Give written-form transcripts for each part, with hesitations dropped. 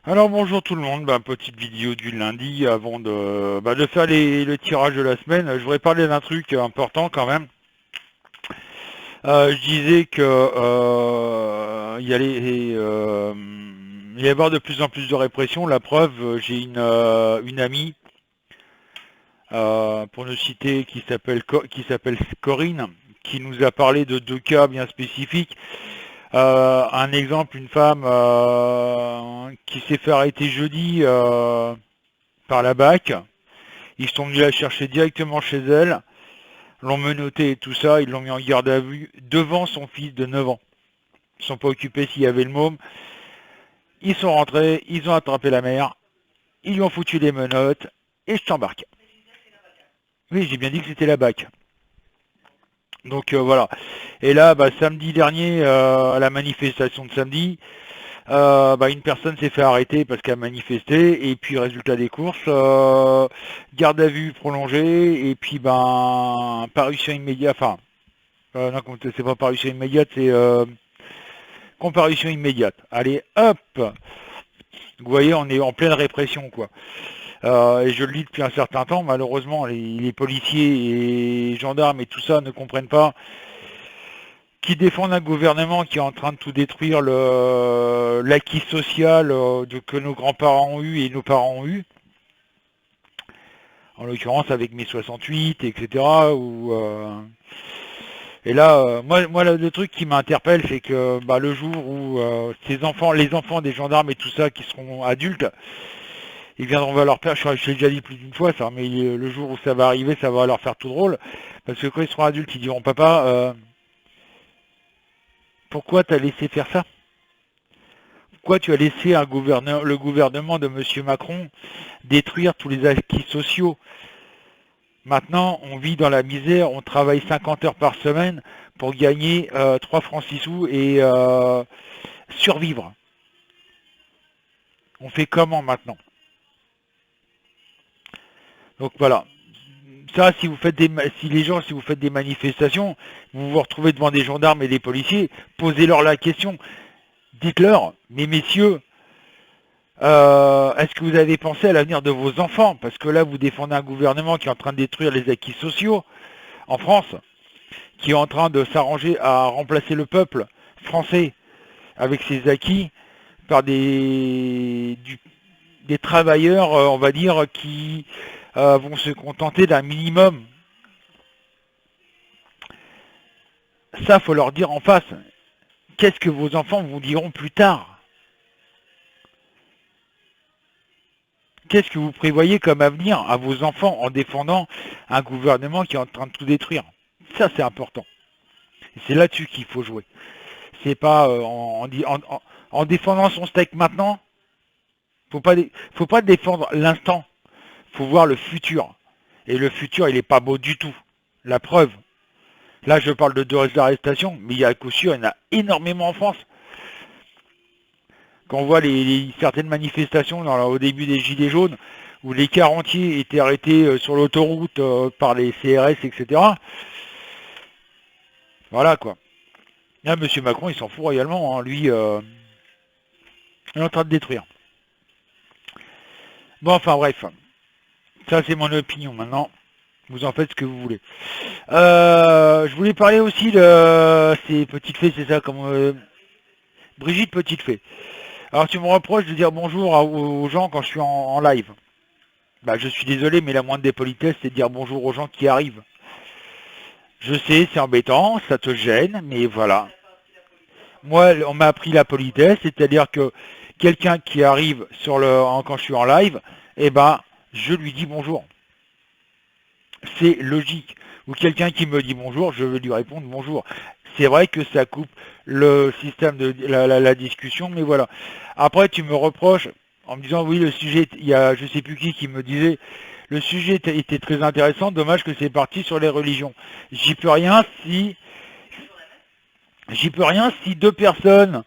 Alors bonjour tout le monde, petite vidéo du lundi avant de faire le tirage de la semaine. Je voudrais parler d'un truc important quand même. Je disais que il y avoir de plus en plus de répression. La preuve, j'ai une amie, pour ne citer, qui s'appelle Corinne, qui nous a parlé de deux cas bien spécifiques. Un exemple, une femme qui s'est fait arrêter jeudi par la BAC. Ils sont venus la chercher directement chez elle, l'ont menotté et tout ça, ils l'ont mis en garde à vue devant son fils de 9 ans. Ils ne sont pas occupés s'il y avait le môme. Ils sont rentrés, ils ont attrapé la mère, ils lui ont foutu les menottes et je t'embarque. Oui, j'ai bien dit que c'était la BAC. Donc voilà. Et là, samedi dernier, à la manifestation de samedi, une personne s'est fait arrêter parce qu'elle a manifesté, et puis résultat des courses, garde à vue prolongée, et puis parution immédiate, non, c'est pas parution immédiate, c'est comparution immédiate. Allez, hop. Vous voyez, on est en pleine répression, quoi. Et je le dis depuis un certain temps, malheureusement, les policiers et gendarmes et tout ça ne comprennent pas, qui défendent un gouvernement qui est en train de tout détruire, l'acquis social que nos grands-parents ont eu et nos parents ont eu, en l'occurrence avec mai 68, etc. Et là, moi, le truc qui m'interpelle, c'est que le jour où les enfants des gendarmes et tout ça, qui seront adultes, ils viendront voir leur père. Je l'ai déjà dit plus d'une fois ça, mais le jour où ça va arriver, ça va leur faire tout drôle, parce que quand ils seront adultes, ils diront papa, pourquoi t'as laissé faire ça? Pourquoi tu as laissé le gouvernement de M. Macron détruire tous les acquis sociaux? Maintenant, on vit dans la misère, on travaille 50 heures par semaine pour gagner 3 francs 6 sous et survivre. On fait comment maintenant? Donc voilà. Ça, si vous faites des manifestations, vous vous retrouvez devant des gendarmes et des policiers, posez-leur la question. Dites-leur, mais messieurs, est-ce que vous avez pensé à l'avenir de vos enfants? Parce que là, vous défendez un gouvernement qui est en train de détruire les acquis sociaux en France, qui est en train de s'arranger à remplacer le peuple français avec ses acquis par des travailleurs, on va dire, qui vont se contenter d'un minimum. Ça, faut leur dire en face. Qu'est-ce que vos enfants vous diront plus tard? Qu'est-ce que vous prévoyez comme avenir à vos enfants en défendant un gouvernement qui est en train de tout détruire? Ça, c'est important. Et c'est là-dessus qu'il faut jouer. C'est pas en défendant son steak maintenant. Faut pas défendre l'instant. Faut voir le futur. Et le futur, il n'est pas beau du tout. La preuve. Là, je parle de deux arrestations, mais il y a à coup sûr, il y en a énormément en France. Quand on voit certaines manifestations au début des Gilets jaunes, où les cars entiers étaient arrêtés sur l'autoroute par les CRS, etc. Voilà quoi. Là, M. Macron, il s'en fout royalement. Hein. Lui, il est en train de détruire. Bon, enfin bref. Ça, c'est mon opinion. Maintenant, vous en faites ce que vous voulez. Je voulais parler aussi de ces petites fées, c'est ça, comme Brigitte Petite Fée. Alors, tu me reproches de dire bonjour aux gens quand je suis en live. Je suis désolé, mais la moindre des politesses, c'est de dire bonjour aux gens qui arrivent. Je sais, c'est embêtant, ça te gêne, mais voilà. Moi, on m'a appris la politesse, c'est-à-dire que quelqu'un qui arrive quand je suis en live, je lui dis bonjour. C'est logique. Ou quelqu'un qui me dit bonjour, je vais lui répondre bonjour. C'est vrai que ça coupe le système de la discussion, mais voilà. Après, tu me reproches en me disant oui, le sujet, il y a je sais plus qui me disait le sujet était très intéressant, dommage que c'est parti sur les religions. J'y peux rien si deux personnes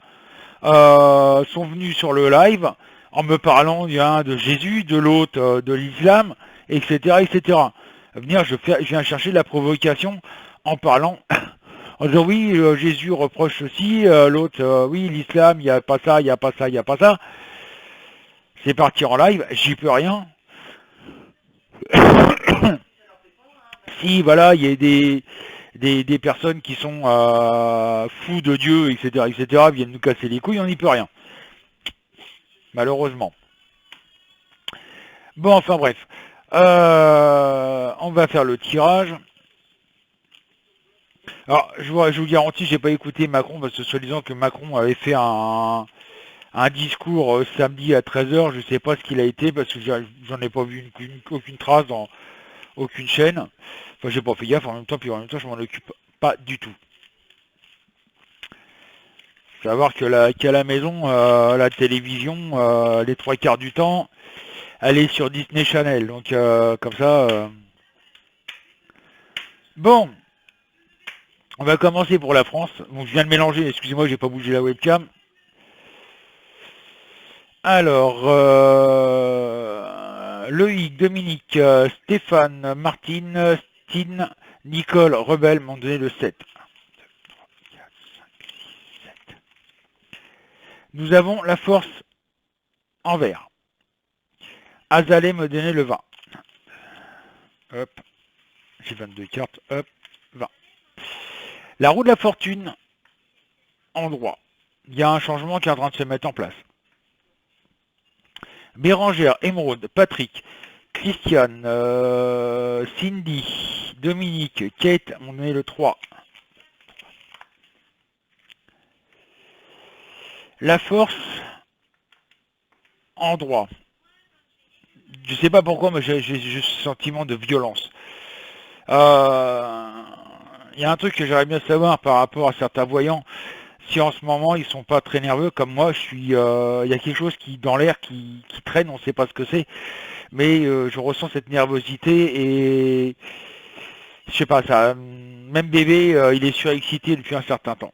sont venues sur le live en me parlant de Jésus, de l'autre de l'islam, etc., etc. Venir, je viens chercher de la provocation en parlant, en disant oui, Jésus reproche ceci, l'autre, oui, l'islam, il n'y a pas ça, il n'y a pas ça, il n'y a pas ça. c'est partir en live, j'y peux rien. Si voilà, il y a des personnes qui sont fous de Dieu, etc., viennent nous casser les couilles, on n'y peut rien. Malheureusement. Bon, enfin bref. On va faire le tirage. Alors, je vous garantis, j'ai pas écouté Macron, parce que soi-disant que Macron avait fait un discours samedi à 13h, je sais pas ce qu'il a été, parce que j'en ai pas vu aucune trace dans aucune chaîne. Enfin, j'ai pas fait gaffe en même temps, puis en même temps, je m'en occupe pas du tout. Savoir que qu'à la maison, la télévision, les 3/4 du temps, elle est sur Disney Channel. Donc, comme ça... Bon, on va commencer pour la France. Donc, je viens de mélanger, excusez-moi, j'ai pas bougé la webcam. Alors, Loïc, Dominique, Stéphane, Martine, Stine, Nicole, Rebelle m'ont donné le 7. 1, 2, 3, 4, 5, 6, 7. Nous avons la force en vert. Azalée me donnait le 20. Hop, j'ai 22 cartes, hop, 20. La roue de la fortune en droit. Il y a un changement qui est en train de se mettre en place. Bérangère, Émeraude, Patrick, Christiane, Cindy, Dominique, Kate m'ont donné le 3. La force en droit. Je sais pas pourquoi, mais j'ai ce sentiment de violence. Il y a un truc que j'aimerais bien savoir par rapport à certains voyants. Si en ce moment ils sont pas très nerveux comme moi, il y a quelque chose qui dans l'air qui traîne, on ne sait pas ce que c'est, mais je ressens cette nervosité et je sais pas ça. Même bébé, il est surexcité depuis un certain temps.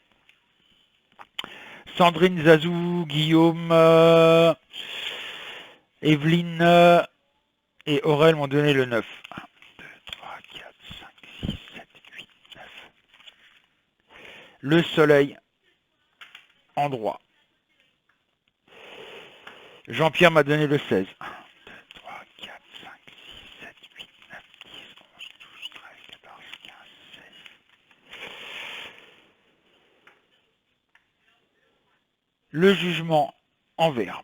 Sandrine, Zazou, Guillaume, Evelyne et Aurel m'ont donné le 9. 1, 2, 3, 4, 5, 6, 7, 8, 9. Le soleil en droit. Jean-Pierre m'a donné le 16. 1, 2, 3, 4, 5, 6, 7, 8, 9, 10, 11, 12, 13, 14, 15, 16. Le jugement en vert.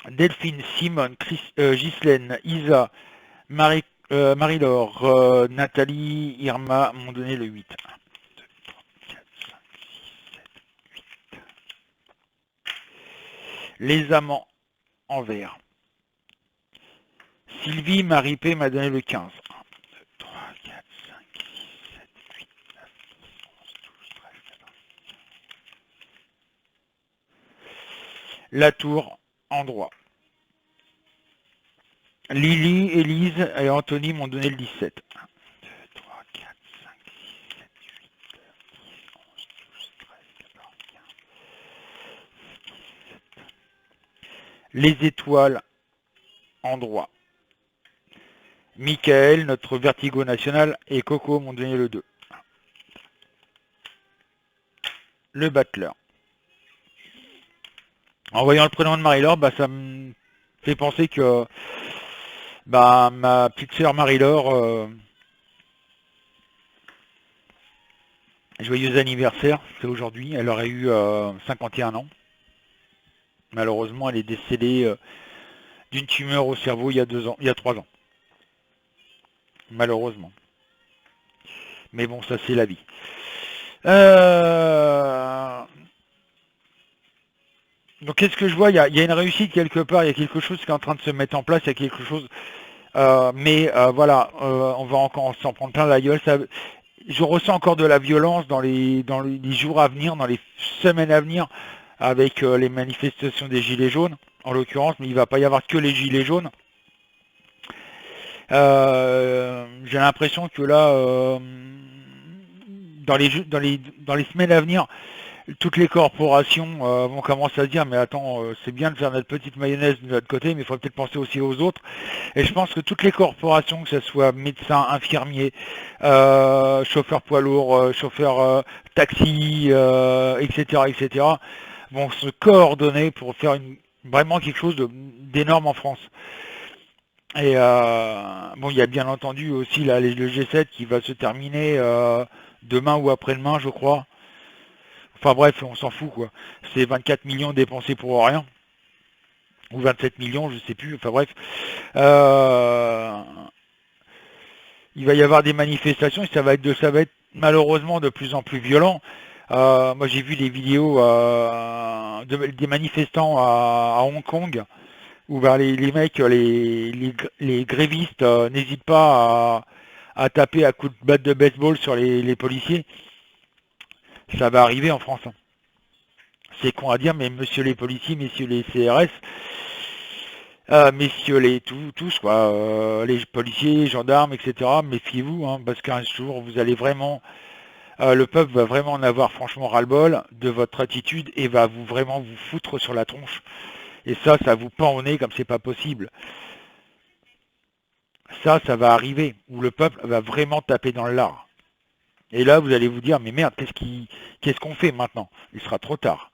Delphine, Simone, Ghislaine, Isa, Marie-Laure, Nathalie, Irma m'ont donné le 8. 1, 2, 3, 4, 5, 6, 7, 8. Les amants en vert. Sylvie, Marie-P m'a donné le 15. 1, 2, 3, 4, 5, 6, 7, 8, 9, 10, 11, 12, 13, 14. La tour en droit. Lily, Élise et Anthony m'ont donné le 17. 1, 2, 3, 4, 5, 6, 7, 8, 9, 10, 11, 12, 13, 14, 15, 17. Les étoiles en droit. Michael, notre vertigo national, et Coco m'ont donné le 2. Le battleur. En voyant le prénom de Marie-Laure, ça me fait penser que ma petite sœur Marie-Laure, joyeux anniversaire, c'est aujourd'hui, elle aurait eu 51 ans. Malheureusement, elle est décédée d'une tumeur au cerveau il y a 3 ans. Malheureusement. Mais bon, ça c'est la vie. Donc qu'est-ce que je vois, il y a une réussite quelque part, il y a quelque chose qui est en train de se mettre en place, il y a quelque chose... voilà, on va encore s'en prendre plein la gueule. Je ressens encore de la violence dans les jours à venir, dans les semaines à venir, avec les manifestations des Gilets jaunes, en l'occurrence, mais il ne va pas y avoir que les Gilets jaunes. J'ai l'impression que là, dans les semaines à venir, toutes les corporations vont commencer à dire mais attends, c'est bien de faire notre petite mayonnaise de notre côté, mais il faut peut-être penser aussi aux autres. Et je pense que toutes les corporations, que ce soit médecins, infirmiers, chauffeurs poids lourds, chauffeurs taxi, etc., vont se coordonner pour faire Vraiment quelque chose d'énorme en France. Et bon, il y a bien entendu aussi là, le G7 qui va se terminer demain ou après-demain, je crois. Enfin bref, on s'en fout quoi. C'est 24 millions dépensés pour rien. Ou 27 millions, je sais plus. Enfin bref. Euh, il va y avoir des manifestations et ça va être malheureusement de plus en plus violent. Moi j'ai vu des vidéos des manifestants à Hong Kong où ben, les mecs, les grévistes n'hésitent pas à taper à coups de batte de baseball sur les policiers. Ça va arriver en France, hein. C'est con à dire, mais monsieur les policiers, messieurs les CRS, messieurs tous, quoi, les policiers, gendarmes, etc., méfiez-vous, hein, parce qu'un jour, vous allez vraiment, le peuple va vraiment en avoir franchement ras-le-bol de votre attitude et va vraiment vous foutre sur la tronche. Et ça vous pend au nez comme c'est pas possible. Ça va arriver, où le peuple va vraiment taper dans le lard. Et là, vous allez vous dire, mais merde, qu'est-ce qu'on fait maintenant? Il sera trop tard.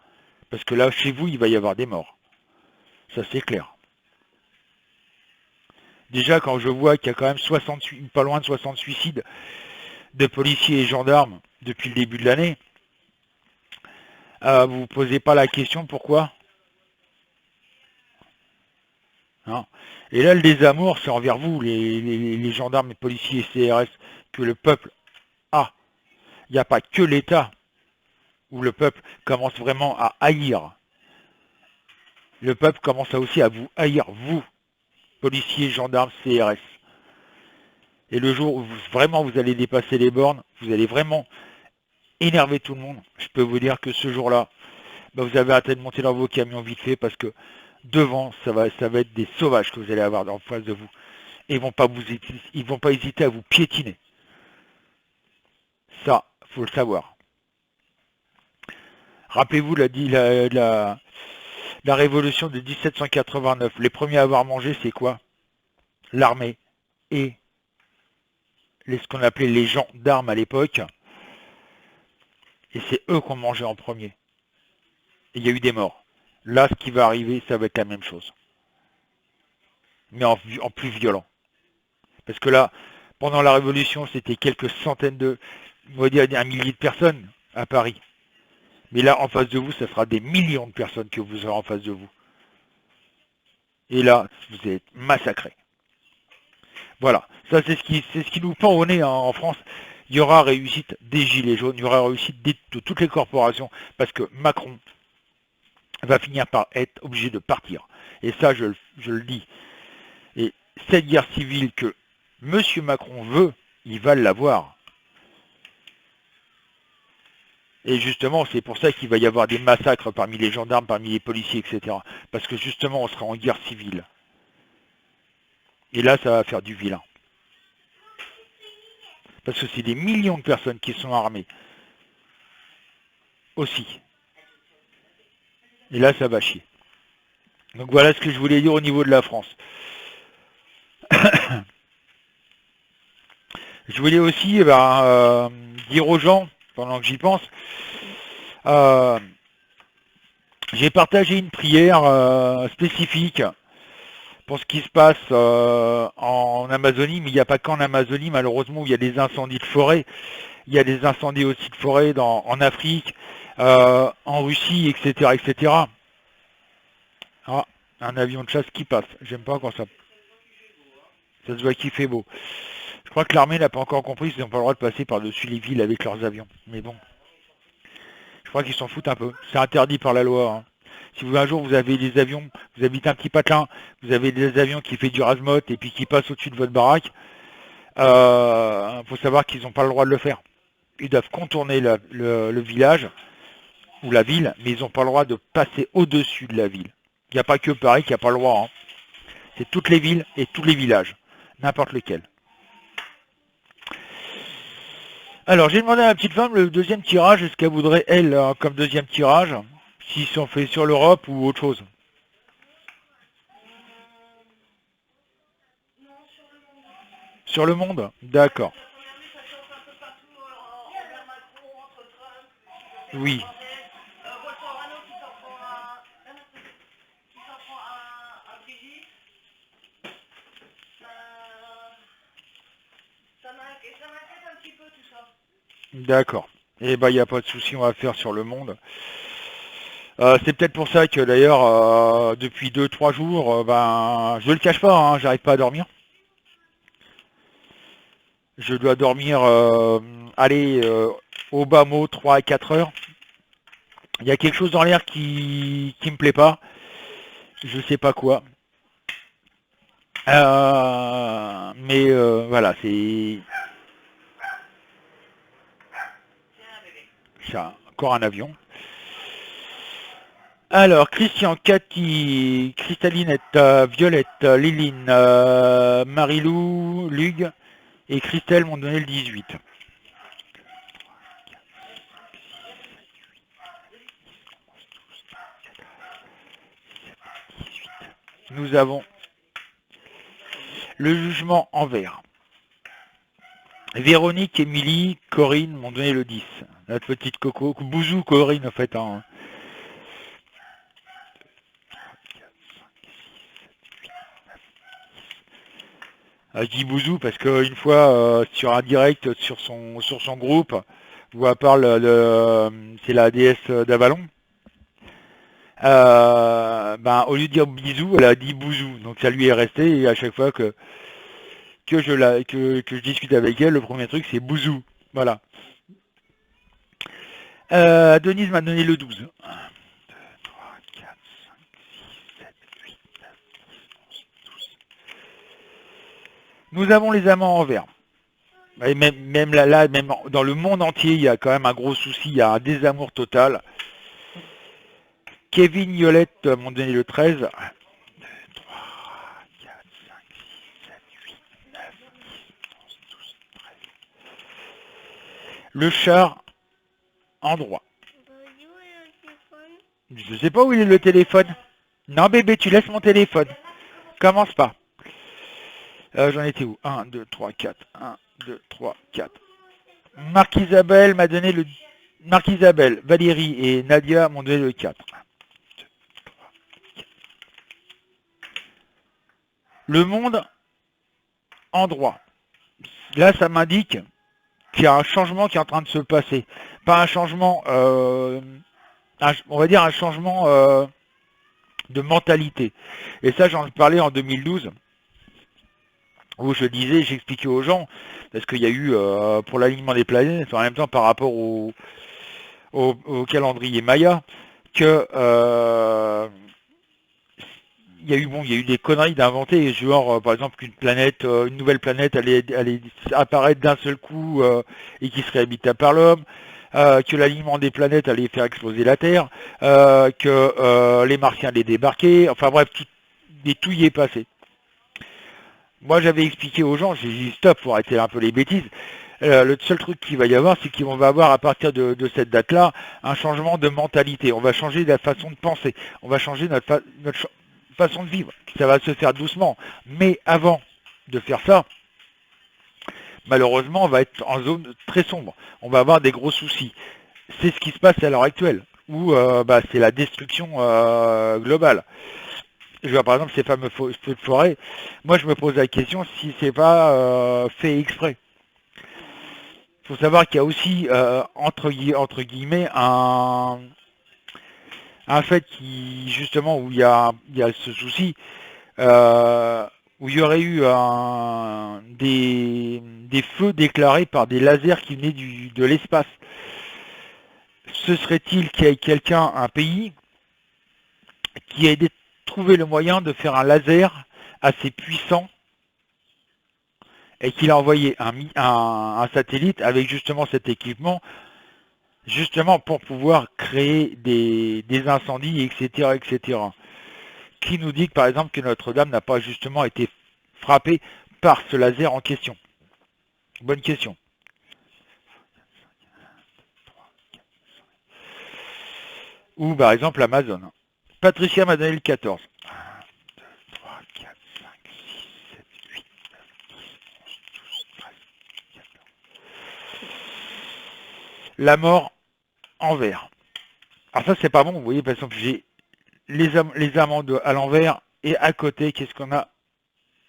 Parce que là, chez vous, il va y avoir des morts. Ça, c'est clair. Déjà, quand je vois qu'il y a quand même pas loin de 60 suicides de policiers et gendarmes depuis le début de l'année, vous vous posez pas la question pourquoi, hein. Et là, le désamour, c'est envers vous, les gendarmes, les policiers et CRS, que le peuple a. Il n'y a pas que l'État où le peuple commence vraiment à haïr. Le peuple commence aussi à vous haïr, vous, policiers, gendarmes, CRS. Et le jour où vraiment vous allez dépasser les bornes, vous allez vraiment énerver tout le monde. Je peux vous dire que ce jour-là, bah, vous avez intérêt de monter dans vos camions vite fait parce que devant, ça va être des sauvages que vous allez avoir en face de vous. Et ils vont pas hésiter à vous piétiner. Ça, faut le savoir. Rappelez-vous la révolution de 1789. Les premiers à avoir mangé, c'est quoi? L'armée et ce qu'on appelait les gens d'armes à l'époque. Et c'est eux qu'on mangeait en premier. Et il y a eu des morts. Là, ce qui va arriver, ça va être la même chose. Mais en plus violent. Parce que là, pendant la Révolution, c'était quelques centaines on va dire un millier de personnes à Paris. Mais là, en face de vous, ça sera des millions de personnes que vous aurez en face de vous. Et là, vous êtes massacrés. Voilà. Ça, c'est ce qui nous pend au nez, hein, en France. Il y aura réussite des Gilets jaunes, il y aura réussite de toutes les corporations, parce que Macron va finir par être obligé de partir. Et ça, je le dis. Et cette guerre civile que M. Macron veut, il va l'avoir. Et justement, c'est pour ça qu'il va y avoir des massacres parmi les gendarmes, parmi les policiers, etc. Parce que justement, on sera en guerre civile. Et là, ça va faire du vilain. Parce que c'est des millions de personnes qui sont armées. Aussi. Et là, ça va chier. Donc voilà ce que je voulais dire au niveau de la France. Je voulais aussi dire aux gens, pendant que j'y pense, euh, j'ai partagé une prière spécifique pour ce qui se passe en Amazonie, mais il n'y a pas qu'en Amazonie, malheureusement, où il y a des incendies de forêt. Il y a des incendies aussi de forêt en Afrique, en Russie, etc., etc. Ah, un avion de chasse qui passe. J'aime pas quand ça se voit qu'il fait beau. Je crois que l'armée n'a pas encore compris qu'ils n'ont pas le droit de passer par-dessus les villes avec leurs avions. Mais bon, je crois qu'ils s'en foutent un peu. C'est interdit par la loi, hein. Si un jour vous avez des avions, vous habitez un petit patelin, vous avez des avions qui fait du razmot et puis qui passent au-dessus de votre baraque, faut savoir qu'ils n'ont pas le droit de le faire. Ils doivent contourner le village ou la ville, mais ils n'ont pas le droit de passer au-dessus de la ville. Il n'y a pas que Paris qui n'a pas le droit, hein. C'est toutes les villes et tous les villages, n'importe lequel. Alors, j'ai demandé à ma petite femme le deuxième tirage, est-ce qu'elle voudrait, elle, comme deuxième tirage, s'ils sont faits sur l'Europe ou autre chose. Sur le monde? D'accord. Oui. D'accord. Eh ben, il n'y a pas de souci, on va faire sur le monde. C'est peut-être pour ça que d'ailleurs, depuis 2, 3 jours, ben, je le cache pas, hein, j'arrive pas à dormir. Je dois dormir, allez, au bas mot 3 à 4 heures. Il y a quelque chose dans l'air qui me plaît pas. Je sais pas quoi. Mais voilà, c'est encore un avion. Alors, Christian, Cathy, Cristallinette, Violette, Liline, Marilou, Lug et Christelle m'ont donné le 18. Nous avons le jugement en vert. Véronique, Émilie, Corinne m'ont donné le 10. Notre petite coco. Bouzou, Corinne, en fait. Hein. Je dis bouzou parce qu'une fois, sur un direct, sur son groupe, où elle parle c'est la déesse d'Avalon, ben, au lieu de dire bisou, elle a dit bouzou. Donc ça lui est resté et à chaque fois que je discute avec elle, le premier truc c'est bouzou. Voilà. Denise m'a donné le 12. 1, 2, 3, 4, 5, 6, 7, 8, 9, 10, 11, 12. Nous avons les amants en vert. Et même là, même dans le monde entier, il y a quand même un gros souci, il y a un désamour total. Kevin, Yolette m'ont donné le 13. 1, 2, 3, 4, 5, 6, 7, 8, 9, 10, 11, 12, 13. Le char en droit. Je sais pas où il est le téléphone. Non bébé, tu laisses mon téléphone. Commence pas. J'en étais où? 1, 2, 3, 4. 1, 2, 3, 4. Marc-Isabelle m'a donné le... Marc-Isabelle, Valérie et Nadia m'ont donné le 4. 1, 2, 3, 4. Le monde en droit. Là, ça m'indique qu'il y a un changement qui est en train de se passer. Pas un changement... on va dire un changement de mentalité. Et ça, j'en parlais en 2012. Où je disais, j'expliquais aux gens, parce qu'il y a eu, pour l'alignement des planètes, en même temps par rapport au calendrier Maya, que il y a eu des conneries d'inventer, genre par exemple qu'une planète, une nouvelle planète allait apparaître d'un seul coup et qui serait habitable par l'homme, que l'alignement des planètes allait faire exploser la Terre, que les Martiens allaient débarquer, enfin bref, tout y est passé. Moi, j'avais expliqué aux gens, j'ai dit stop, pour arrêter un peu les bêtises. Le seul truc qu'il va y avoir, c'est qu'on va avoir à partir de cette date-là un changement de mentalité. On va changer la façon de penser. On va changer notre façon de vivre. Ça va se faire doucement. Mais avant de faire ça, malheureusement, on va être en zone très sombre. On va avoir des gros soucis. C'est ce qui se passe à l'heure actuelle, où c'est la destruction globale. Je vois par exemple ces fameux feux de forêt. Moi, je me pose la question si c'est pas fait exprès. Il faut savoir qu'il y a aussi, entre guillemets, un fait qui, justement, où il y a ce souci, où il y aurait eu des feux déclarés par des lasers qui venaient de l'espace. Ce serait-il qu'il y ait quelqu'un, un pays, qui ait trouvé le moyen de faire un laser assez puissant et qu'il a envoyé un satellite avec justement cet équipement, justement pour pouvoir créer des incendies, etc., etc. Qui nous dit que, par exemple, que Notre-Dame n'a pas justement été frappée par ce laser en question? Bonne question. Ou par exemple Amazon. Patricia m'a donné le 14. 1, 2, 3, 4, 5, 6, 7, 8, 9, 10, 11, 12, 13, 14. La mort en vert. Alors ça c'est pas bon, vous voyez, par exemple j'ai les amandes à l'envers et à côté, qu'est-ce qu'on a?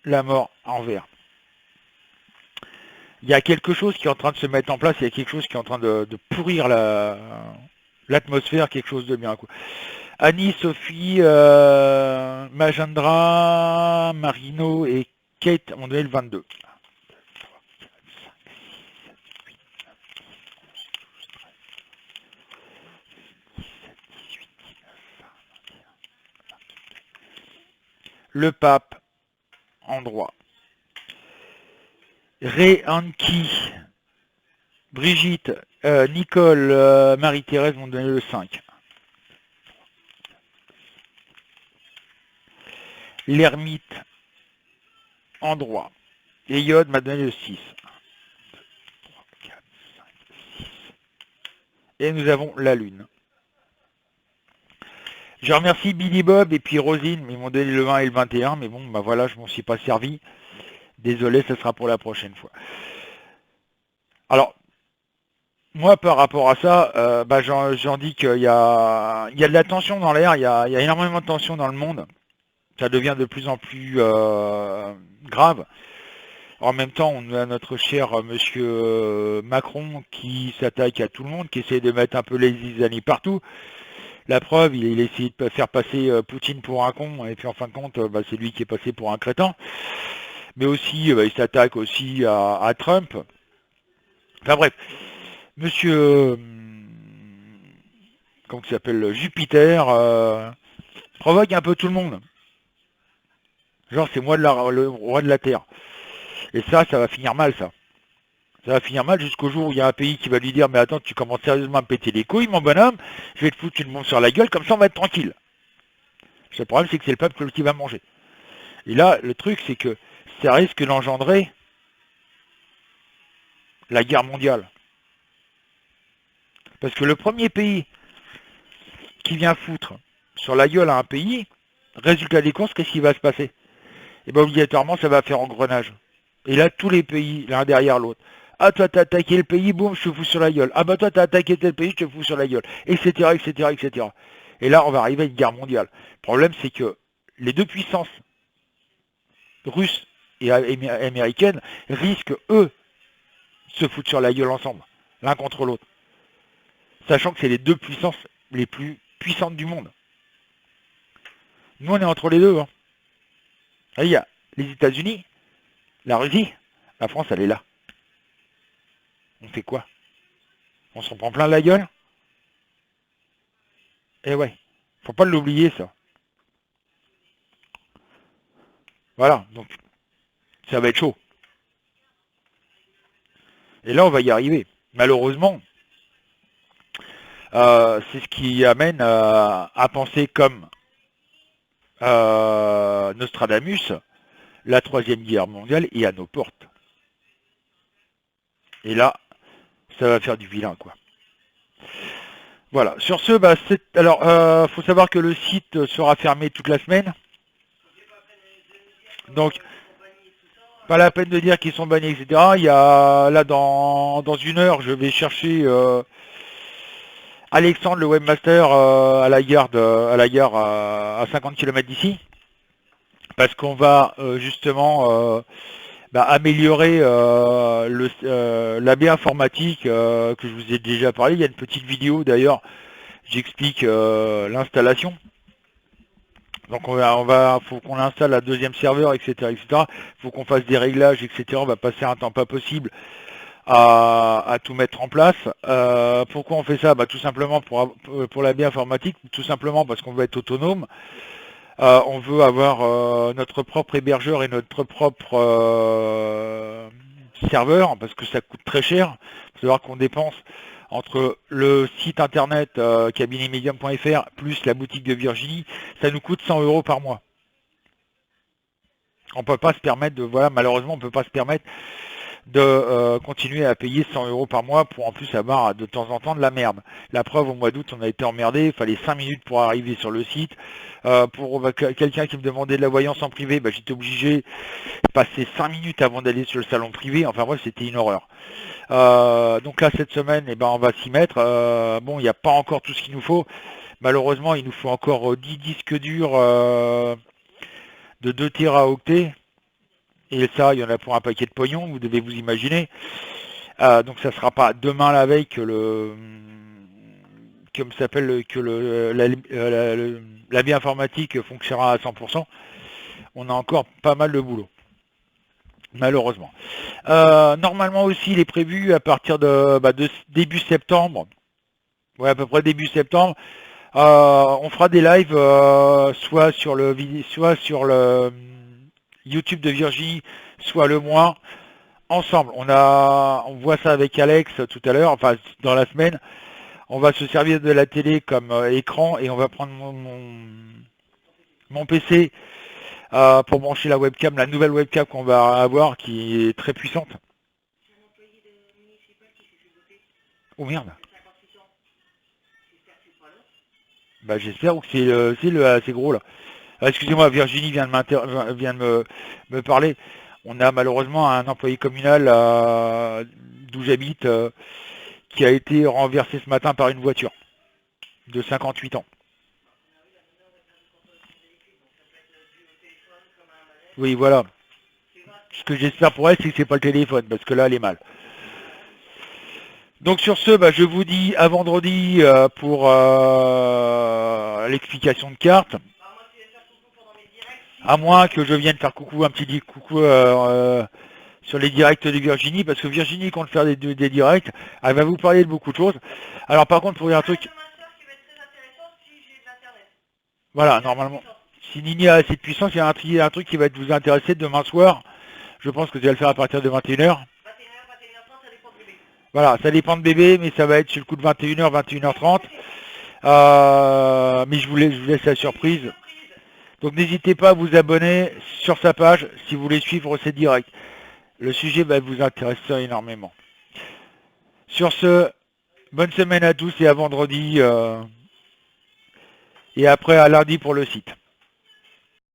La mort en vert. il y a quelque chose qui est en train de se mettre en place, il y a quelque chose qui est en train de pourrir l'atmosphère, quelque chose de bien, quoi. Annie, Sophie, Majendra, Marino et Kate ont donné le 22. Le pape en droit. Ray, Anki, Brigitte, Nicole, Marie-Thérèse vont donner le 5. L'ermite en droit. Et Yod m'a donné le 6. Et nous avons la lune. Je remercie Billy Bob et puis Rosine, ils m'ont donné le 20 et le 21, mais bon, bah voilà, je m'en suis pas servi. Désolé, ce sera pour la prochaine fois. Alors, moi, par rapport à ça, bah, j'en dis qu'il y a de la tension dans l'air, il y a énormément de tension dans le monde. Ça devient de plus en plus grave. En même temps, on a notre cher monsieur Macron qui s'attaque à tout le monde, qui essaie de mettre un peu les zizanies partout. La preuve, il essaie de faire passer Poutine pour un con, et puis en fin de compte, bah, c'est lui qui est passé pour un crétin. Mais aussi, bah, il s'attaque aussi à Trump. Enfin bref, monsieur, comment il s'appelle, Jupiter, provoque un peu tout le monde. Genre, c'est moi le roi de la Terre. Et ça va finir mal, ça. Ça va finir mal jusqu'au jour où il y a un pays qui va lui dire « Mais attends, tu commences sérieusement à me péter les couilles, mon bonhomme, je vais te foutre une bombe sur la gueule, comme ça on va être tranquille. » Le problème, c'est que c'est le peuple qui va manger. Et là, le truc, c'est que ça risque d'engendrer la guerre mondiale. Parce que le premier pays qui vient foutre sur la gueule à un pays, résultat des courses, qu'est-ce qui va se passer? Et bien obligatoirement, ça va faire engrenage. Et là, tous les pays, l'un derrière l'autre. Ah, toi, t'as attaqué le pays, boum, je te fous sur la gueule. Ah, bah, toi, t'as attaqué tel pays, je te fous sur la gueule. Etc., etc., etc. Et là, on va arriver à une guerre mondiale. Le problème, c'est que les deux puissances, russes et américaines, risquent, eux, de se foutre sur la gueule ensemble, l'un contre l'autre. Sachant que c'est les deux puissances les plus puissantes du monde. Nous, on est entre les deux. Hein. Il y a les États-Unis, la Russie, la France, elle est là. On fait quoi? On s'en prend plein la gueule? Eh ouais, faut pas l'oublier ça. Voilà, donc ça va être chaud. Et là, on va y arriver. Malheureusement, c'est ce qui amène à penser comme Nostradamus, la troisième guerre mondiale est à nos portes. Et là, ça va faire du vilain, quoi. Voilà. Sur ce, bah, alors, faut savoir que le site sera fermé toute la semaine. Donc, pas la peine de dire qu'ils sont bannis, etc. Il y a là dans une heure, je vais chercher Alexandre, le webmaster, à la gare à 50 km d'ici, parce qu'on va justement améliorer l'AB informatique que je vous ai déjà parlé. Il y a une petite vidéo d'ailleurs, j'explique l'installation. Donc faut qu'on installe la deuxième serveur, etc., etc. Faut qu'on fasse des réglages, etc. On va passer un temps pas possible à tout mettre en place. Pourquoi on fait ça? Tout simplement pour la bien informatique, tout simplement parce qu'on veut être autonome. On veut avoir notre propre hébergeur et notre propre serveur, parce que ça coûte très cher. Il faut savoir qu'on dépense entre le site internet cabinetmedium.fr plus la boutique de Virginie, ça nous coûte 100 € par mois. On peut pas se permettre malheureusement, on peut pas se permettre de continuer à payer 100 € par mois pour en plus avoir de temps en temps de la merde. La preuve, au mois d'août, on a été emmerdé, il fallait 5 minutes pour arriver sur le site. Pour quelqu'un qui me demandait de la voyance en privé, j'étais obligé de passer 5 minutes avant d'aller sur le salon privé. Enfin bref, c'était une horreur. Donc là, cette semaine, on va s'y mettre. Bon, il n'y a pas encore tout ce qu'il nous faut. Malheureusement, il nous faut encore 10 disques durs de 2 téraoctets. Et ça, il y en a pour un paquet de pognon, vous devez vous imaginer. Donc ça sera pas demain la veille que comme s'appelle, que la vie informatique fonctionnera à 100%. On a encore pas mal de boulot, malheureusement. Normalement aussi, il est prévu à partir de début septembre, ouais, à peu près début septembre, on fera des lives soit sur le YouTube de Virginie, soit le mois, ensemble. On voit ça avec Alex tout à l'heure, enfin dans la semaine. On va se servir de la télé comme écran et on va prendre mon PC pour brancher la webcam, la nouvelle webcam qu'on va avoir qui est très puissante. Oh merde. Bah j'espère que c'est le assez gros là. Excusez-moi, Virginie vient de me parler. On a malheureusement un employé communal d'où j'habite qui a été renversé ce matin par une voiture de 58 ans. Oui, voilà. Ce que j'espère pour elle, c'est que c'est pas le téléphone, parce que là, elle est mal. Donc sur ce, je vous dis à vendredi pour l'explication de carte. À moins que je vienne faire coucou, un petit coucou sur les directs de Virginie, parce que Virginie compte faire des directs, elle va vous parler de beaucoup de choses. Alors par contre, pour dire un truc... Voilà, normalement, si Nini a assez de puissance, il y a un truc qui va vous intéresser demain soir. Je pense que tu vas le faire à partir de 21h. Voilà, ça dépend de bébé, mais ça va être sur le coup de 21h, 21h30. Mais je vous laisse la surprise. Donc n'hésitez pas à vous abonner sur sa page si vous voulez suivre ses directs. Le sujet va vous intéresser énormément. Sur ce, bonne semaine à tous et à vendredi. Et après à lundi pour le site.